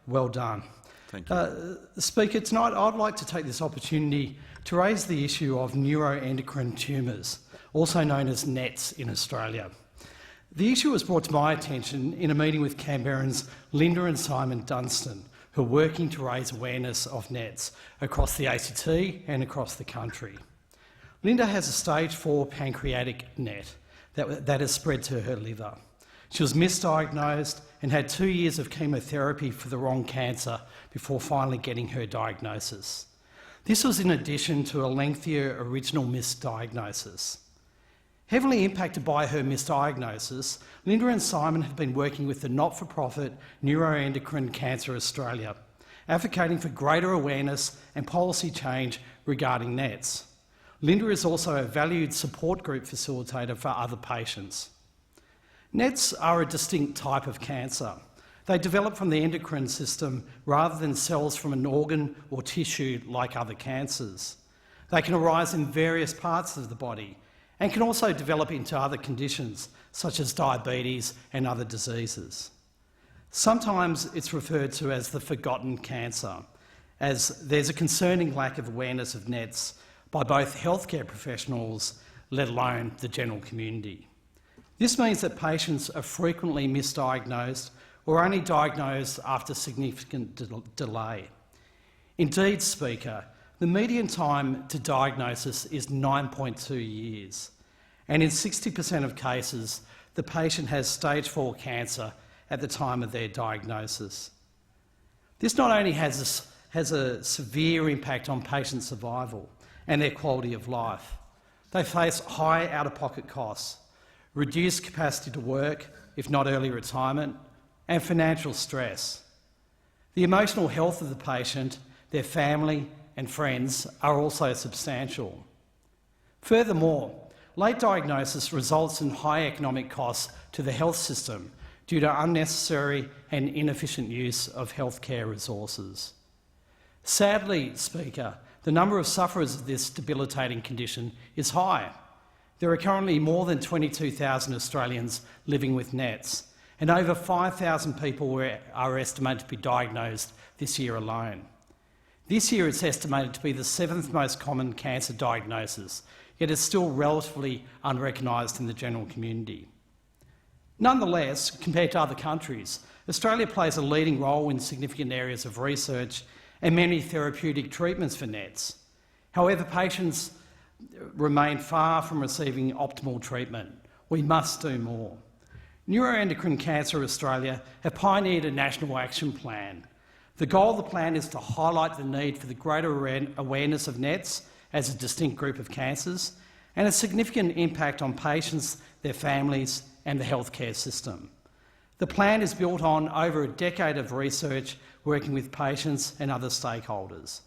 Well done. Thank you. Speaker, tonight I'd like to take this opportunity to raise the issue of neuroendocrine tumours, also known as NETs in Australia. The issue was brought to my attention in a meeting with Canberrans Linda and Simon Dunstan, who are working to raise awareness of NETs across the ACT and across the country. Linda has a stage 4 pancreatic NET that has spread to her liver. She was misdiagnosed and had 2 years of chemotherapy for the wrong cancer before finally getting her diagnosis. This was in addition to a lengthier original misdiagnosis. Heavily impacted by her misdiagnosis, Linda and Simon have been working with the not-for-profit Neuroendocrine Cancer Australia, advocating for greater awareness and policy change regarding NETs. Linda is also a valued support group facilitator for other patients. NETs are a distinct type of cancer. They develop from the endocrine system rather than cells from an organ or tissue like other cancers. They can arise in various parts of the body and can also develop into other conditions such as diabetes and other diseases. Sometimes it's referred to as the forgotten cancer, as there's a concerning lack of awareness of NETs by both healthcare professionals, let alone the general community. This means that patients are frequently misdiagnosed or only diagnosed after significant delay. Indeed, Speaker, the median time to diagnosis is 9.2 years, and in 60% of cases, the patient has stage 4 cancer at the time of their diagnosis. This not only has a severe impact on patient survival and their quality of life. They face high out-of-pocket costs, reduced capacity to work, if not early retirement, and financial stress. The emotional health of the patient, their family and friends are also substantial. Furthermore, late diagnosis results in high economic costs to the health system due to unnecessary and inefficient use of healthcare resources. Sadly, Speaker, the number of sufferers of this debilitating condition is high. There are currently more than 22,000 Australians living with NETs, and over 5,000 people are estimated to be diagnosed this year alone. This year it's estimated to be the 7th most common cancer diagnosis, yet it's still relatively unrecognised in the general community. Nonetheless, compared to other countries, Australia plays a leading role in significant areas of research and many therapeutic treatments for NETs. However, patients remain far from receiving optimal treatment. We must do more. Neuroendocrine Cancer Australia have pioneered a national action plan. The goal of the plan is to highlight the need for the greater awareness of NETs as a distinct group of cancers and its significant impact on patients, their families and the healthcare system. The plan is built on over a decade of research working with patients and other stakeholders.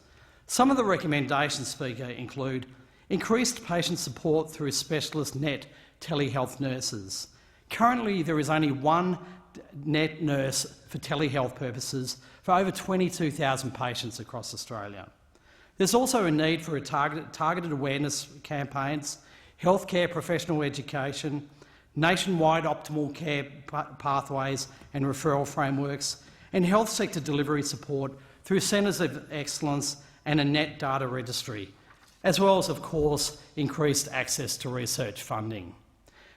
Some of the recommendations, Speaker, include increased patient support through specialist NET telehealth nurses. Currently, there is only one NET nurse for telehealth purposes for over 22,000 patients across Australia. There's also a need for targeted awareness campaigns, healthcare professional education, nationwide optimal care pathways and referral frameworks, and health sector delivery support through centres of excellence and a NET data registry, as well as, of course, increased access to research funding.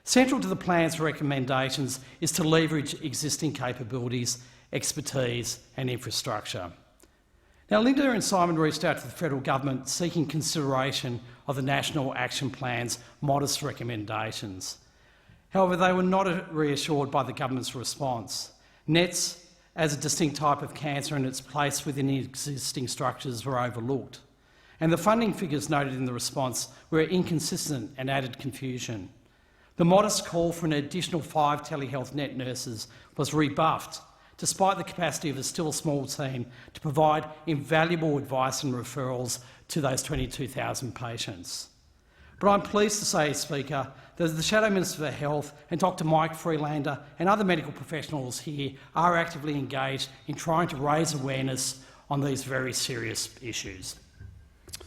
Central to the plan's recommendations is to leverage existing capabilities, expertise and infrastructure. Now, Linda and Simon reached out to the federal government seeking consideration of the National Action Plan's modest recommendations. However, they were not reassured by the government's response. NETs, as a distinct type of cancer and its place within existing structures, were overlooked. And the funding figures noted in the response were inconsistent and added confusion. The modest call for an additional 5 telehealth NET nurses was rebuffed, despite the capacity of a still small team to provide invaluable advice and referrals to those 22,000 patients. But I'm pleased to say, Speaker, that the Shadow Minister for Health and Dr Mike Freelander and other medical professionals here are actively engaged in trying to raise awareness on these very serious issues.